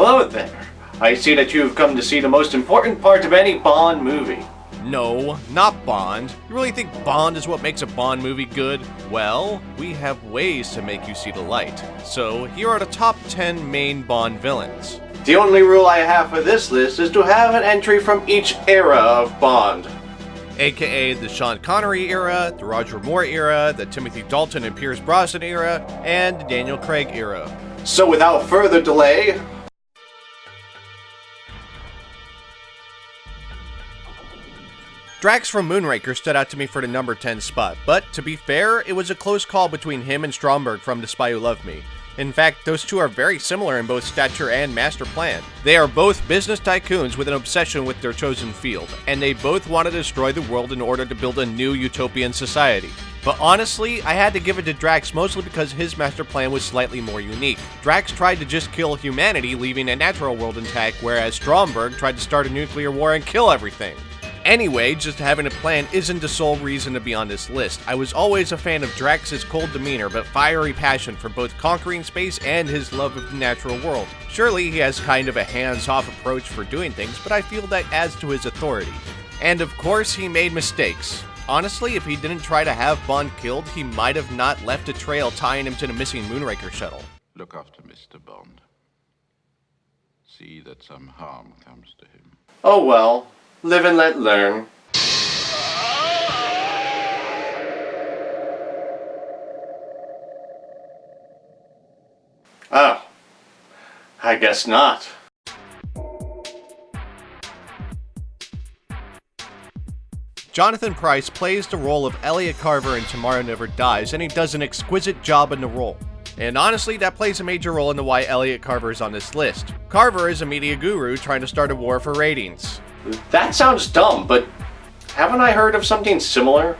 Hello there. I see that you've come to see the most important part of any Bond movie. No, not Bond. You really think Bond is what makes a Bond movie good? Well, we have ways to make you see the light. So, here are the top 10 main Bond villains. The only rule I have for this list is to have an entry from each era of Bond. AKA the Sean Connery era, the Roger Moore era, the Timothy Dalton and Pierce Brosnan era, and the Daniel Craig era. So without further delay... Drax from Moonraker stood out to me for the number 10 spot, but to be fair, it was a close call between him and Stromberg from The Spy Who Loved Me. In fact, those two are very similar in both stature and master plan. They are both business tycoons with an obsession with their chosen field, and they both want to destroy the world in order to build a new utopian society. But honestly, I had to give it to Drax mostly because his master plan was slightly more unique. Drax tried to just kill humanity, leaving a natural world intact, whereas Stromberg tried to start a nuclear war and kill everything. Anyway, just having a plan isn't the sole reason to be on this list. I was always a fan of Drax's cold demeanor but fiery passion for both conquering space and his love of the natural world. Surely he has kind of a hands-off approach for doing things, but I feel that adds to his authority. And of course, he made mistakes. Honestly, if he didn't try to have Bond killed, he might have not left a trail tying him to the missing Moonraker shuttle. Look after Mr. Bond. See that some harm comes to him. Oh well. Live and let learn. Oh. I guess not. Jonathan Pryce plays the role of Elliot Carver in Tomorrow Never Dies, and he does an exquisite job in the role. And honestly, that plays a major role into why Elliot Carver is on this list. Carver is a media guru trying to start a war for ratings. That sounds dumb, but haven't I heard of something similar?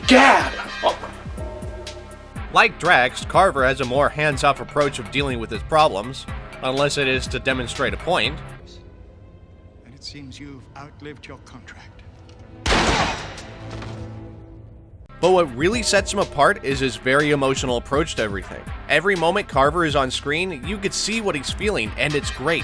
Gad! Like Drax, Carver has a more hands-off approach of dealing with his problems, unless it is to demonstrate a point. And it seems you've outlived your contract. But what really sets him apart is his very emotional approach to everything. Every moment Carver is on screen, you can see what he's feeling, and it's great.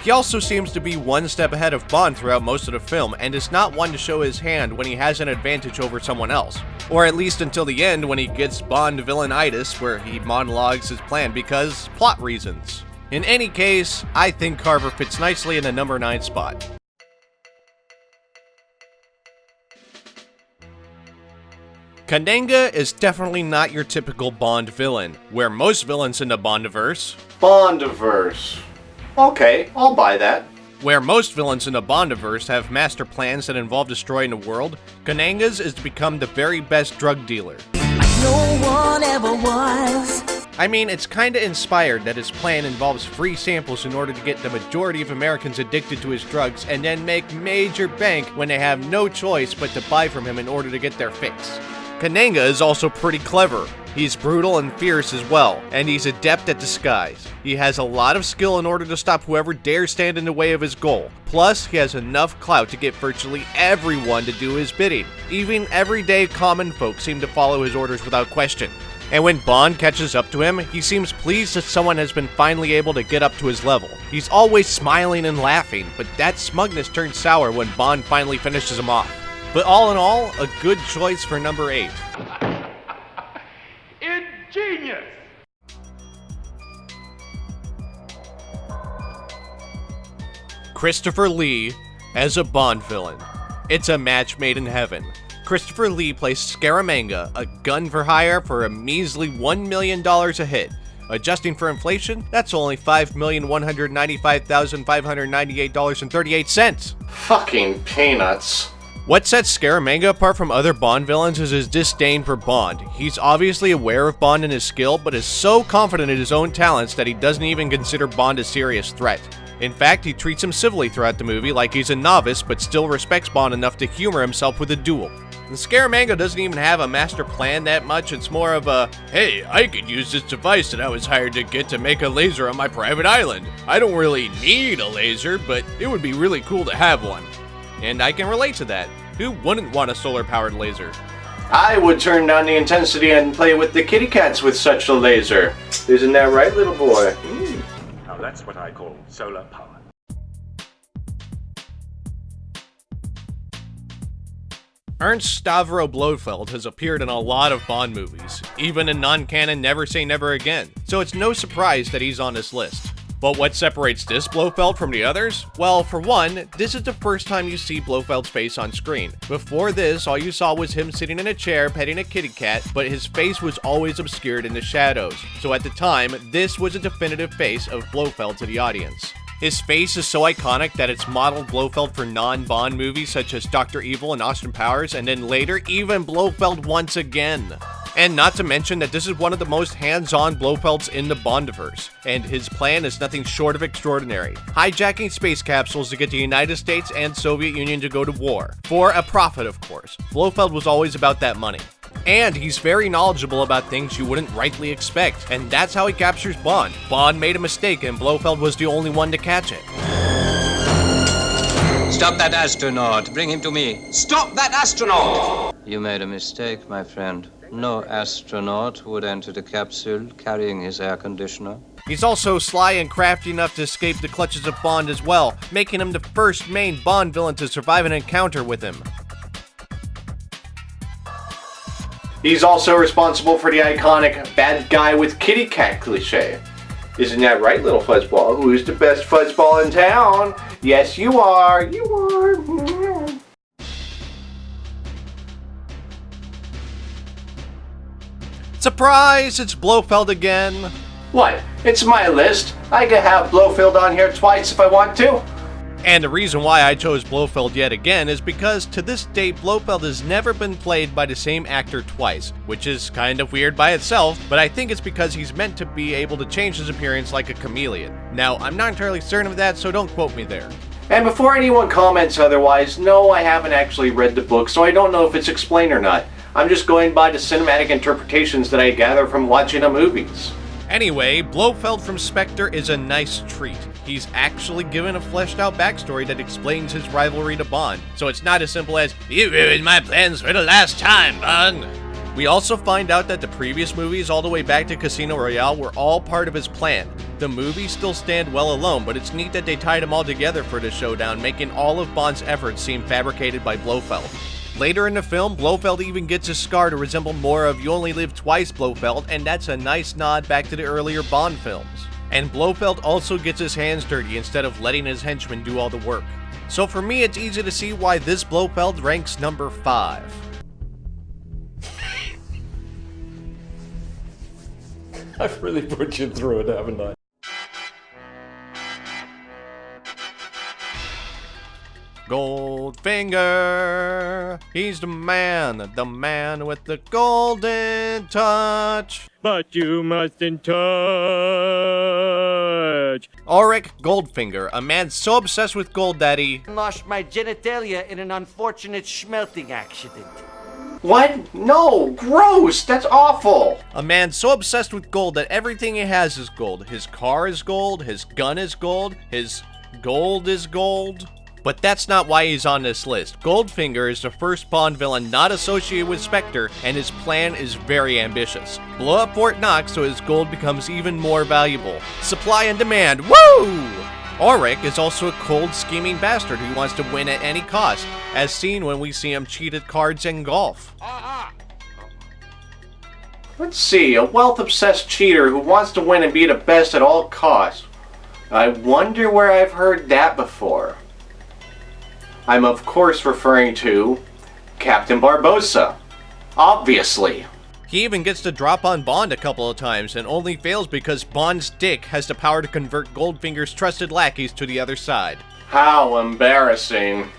He also seems to be one step ahead of Bond throughout most of the film, and is not one to show his hand when he has an advantage over someone else. Or at least until the end when he gets Bond villainitis, where he monologues his plan because plot reasons. In any case, I think Carver fits nicely in the number 9 spot. Kananga is definitely not your typical Bond villain, where most villains in the Bondiverse. Bondiverse. Okay, I'll buy that. Where most villains in the Bondiverse have master plans that involve destroying the world, Kananga's is to become the very best drug dealer. No one ever was. I mean, it's kinda inspired that his plan involves free samples in order to get the majority of Americans addicted to his drugs and then make major bank when they have no choice but to buy from him in order to get their fix. Kananga is also pretty clever. He's brutal and fierce as well, and he's adept at disguise. He has a lot of skill in order to stop whoever dares stand in the way of his goal. Plus, he has enough clout to get virtually everyone to do his bidding. Even everyday common folk seem to follow his orders without question. And when Bond catches up to him, he seems pleased that someone has been finally able to get up to his level. He's always smiling and laughing, but that smugness turns sour when Bond finally finishes him off. But all in all, a good choice for number 8. Ingenious! Christopher Lee as a Bond villain. It's a match made in heaven. Christopher Lee plays Scaramanga, a gun for hire for a measly $1 million a hit. Adjusting for inflation, that's only $5,195,598.38. Fucking peanuts. What sets Scaramanga apart from other Bond villains is his disdain for Bond. He's obviously aware of Bond and his skill, but is so confident in his own talents that he doesn't even consider Bond a serious threat. In fact, he treats him civilly throughout the movie like he's a novice, but still respects Bond enough to humor himself with a duel. And Scaramanga doesn't even have a master plan that much, it's more of a, hey, I could use this device that I was hired to get to make a laser on my private island. I don't really need a laser, but it would be really cool to have one. And I can relate to that. Who wouldn't want a solar-powered laser? I would turn down the intensity and play with the kitty cats with such a laser. Isn't that right, little boy? Now that's what I call solar power. Ernst Stavro Blofeld has appeared in a lot of Bond movies, even in non-canon Never Say Never Again, so it's no surprise that he's on this list. But what separates this Blofeld from the others? Well, for one, this is the first time you see Blofeld's face on screen. Before this, all you saw was him sitting in a chair petting a kitty cat, but his face was always obscured in the shadows. So at the time, this was a definitive face of Blofeld to the audience. His face is so iconic that it's modeled Blofeld for non-Bond movies such as Dr. Evil and Austin Powers, and then later, even Blofeld once again. And not to mention that this is one of the most hands-on Blofelds in the Bondiverse, and his plan is nothing short of extraordinary. Hijacking space capsules to get the United States and Soviet Union to go to war. For a profit, of course. Blofeld was always about that money. And he's very knowledgeable about things you wouldn't rightly expect, and that's how he captures Bond. Bond made a mistake and Blofeld was the only one to catch it. Stop that astronaut. Bring him to me. Stop that astronaut! You made a mistake, my friend. No astronaut would enter the capsule carrying his air conditioner. He's also sly and crafty enough to escape the clutches of Bond as well, making him the first main Bond villain to survive an encounter with him. He's also responsible for the iconic bad guy with kitty cat cliche. Isn't that right, little fuzzball? Who's the best fuzzball in town? Yes, you are. You are. Surprise! It's Blofeld again. What? It's my list. I could have Blofeld on here twice if I want to. And the reason why I chose Blofeld yet again is because to this date, Blofeld has never been played by the same actor twice, which is kind of weird by itself, but I think it's because he's meant to be able to change his appearance like a chameleon. Now, I'm not entirely certain of that, so don't quote me there. And before anyone comments otherwise, no, I haven't actually read the book, so I don't know if it's explained or not. I'm just going by the cinematic interpretations that I gather from watching the movies. Anyway, Blofeld from Spectre is a nice treat. He's actually given a fleshed out backstory that explains his rivalry to Bond, so it's not as simple as, "You ruined my plans for the last time, Bond." We also find out that the previous movies all the way back to Casino Royale were all part of his plan. The movies still stand well alone, but it's neat that they tied them all together for this showdown, making all of Bond's efforts seem fabricated by Blofeld. Later in the film, Blofeld even gets his scar to resemble more of You Only Live Twice Blofeld, and that's a nice nod back to the earlier Bond films. And Blofeld also gets his hands dirty instead of letting his henchmen do all the work. So for me, it's easy to see why this Blofeld ranks number 5. I've really put you through it, haven't I? Goldfinger, he's the man with the golden touch. But you mustn't touch. Alec Goldfinger, a man so obsessed with gold that he Lost my genitalia in an unfortunate schmelting accident. What? No! Gross! That's awful! A man so obsessed with gold that everything he has is gold. His car is gold, his gun is gold, his gold is gold. But that's not why he's on this list. Goldfinger is the first Bond villain not associated with Spectre, and his plan is very ambitious. Blow up Fort Knox so his gold becomes even more valuable. Supply and demand, woo! Auric is also a cold, scheming bastard who wants to win at any cost, as seen when we see him cheat at cards and golf. Let's see, a wealth-obsessed cheater who wants to win and be the best at all costs. I wonder where I've heard that before. I'm of course referring to Captain Barbossa. Obviously. He even gets to drop on Bond a couple of times and only fails because Bond's dick has the power to convert Goldfinger's trusted lackeys to the other side. How embarrassing.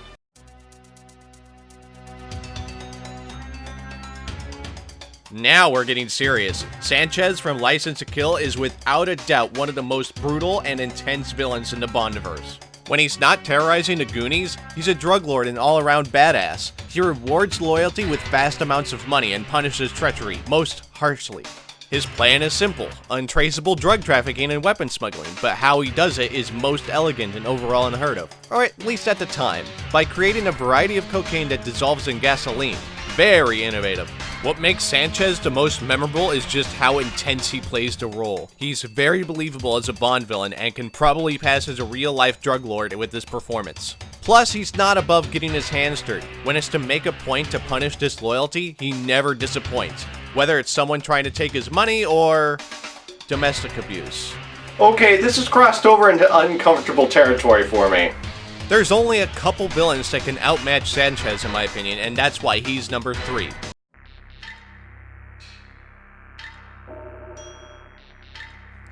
Now we're getting serious. Sanchez from License to Kill is without a doubt one of the most brutal and intense villains in the Bondiverse. When he's not terrorizing the Goonies, he's a drug lord and all-around badass. He rewards loyalty with vast amounts of money and punishes treachery, most harshly. His plan is simple, untraceable drug trafficking and weapon smuggling, but how he does it is most elegant and overall unheard of, or at least at the time, by creating a variety of cocaine that dissolves in gasoline. Very innovative. What makes Sanchez the most memorable is just how intense he plays the role. He's very believable as a Bond villain and can probably pass as a real-life drug lord with this performance. Plus, he's not above getting his hands dirty. When it's to make a point to punish disloyalty, he never disappoints. Whether it's someone trying to take his money or domestic abuse. Okay, this has crossed over into uncomfortable territory for me. There's only a couple villains that can outmatch Sanchez in my opinion, and that's why he's number 3.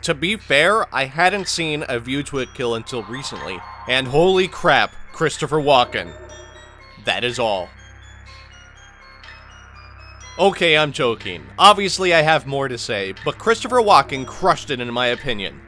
To be fair, I hadn't seen A View to a Kill until recently, and holy crap, Christopher Walken. That is all. Okay, I'm joking. Obviously I have more to say, but Christopher Walken crushed it in my opinion.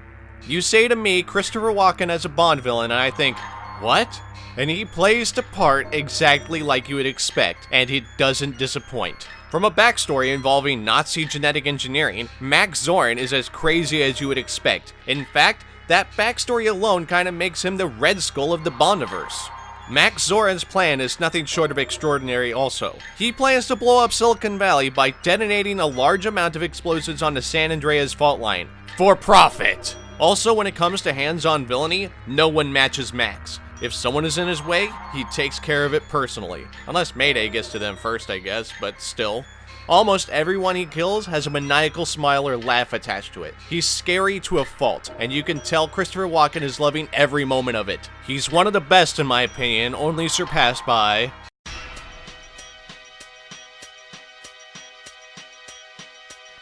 You say to me Christopher Walken as a Bond villain and I think, what? And he plays the part exactly like you would expect, and he doesn't disappoint. From a backstory involving Nazi genetic engineering, Max Zorn is as crazy as you would expect. In fact, that backstory alone kind of makes him the Red Skull of the Bondiverse. Max Zorin's plan is nothing short of extraordinary also. He plans to blow up Silicon Valley by detonating a large amount of explosives on the San Andreas fault line. For profit! Also, when it comes to hands-on villainy, no one matches Max. If someone is in his way, he takes care of it personally. Unless Mayday gets to them first, I guess, but still. Almost everyone he kills has a maniacal smile or laugh attached to it. He's scary to a fault, and you can tell Christopher Walken is loving every moment of it. He's one of the best in my opinion, only surpassed by...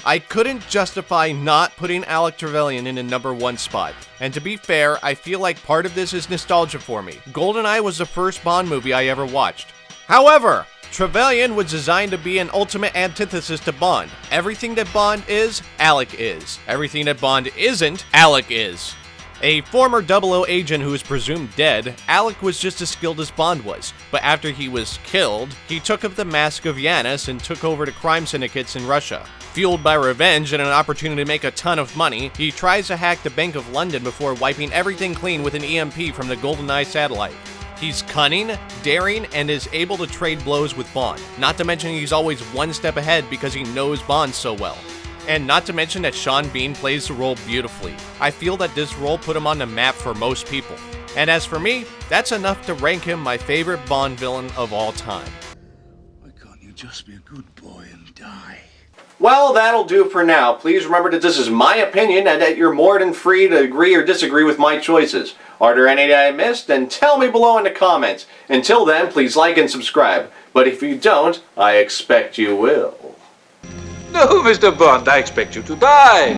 I couldn't justify not putting Alec Trevelyan in the number 1 spot. And to be fair, I feel like part of this is nostalgia for me. GoldenEye was the first Bond movie I ever watched. However, Trevelyan was designed to be an ultimate antithesis to Bond. Everything that Bond is, Alec is. Everything that Bond isn't, Alec is. A former 00 agent who is presumed dead, Alec was just as skilled as Bond was. But after he was killed, he took up the mask of Yanis and took over the crime syndicates in Russia. Fueled by revenge and an opportunity to make a ton of money, he tries to hack the Bank of London before wiping everything clean with an EMP from the GoldenEye satellite. He's cunning, daring, and is able to trade blows with Bond. Not to mention he's always one step ahead because he knows Bond so well. And not to mention that Sean Bean plays the role beautifully. I feel that this role put him on the map for most people. And as for me, that's enough to rank him my favorite Bond villain of all time. Why can't you just be a good boy and die? Well, that'll do for now. Please remember that this is my opinion and that you're more than free to agree or disagree with my choices. Are there any that I missed? Then tell me below in the comments. Until then, please like and subscribe. But if you don't, I expect you will. No, Mr. Bond, I expect you to die.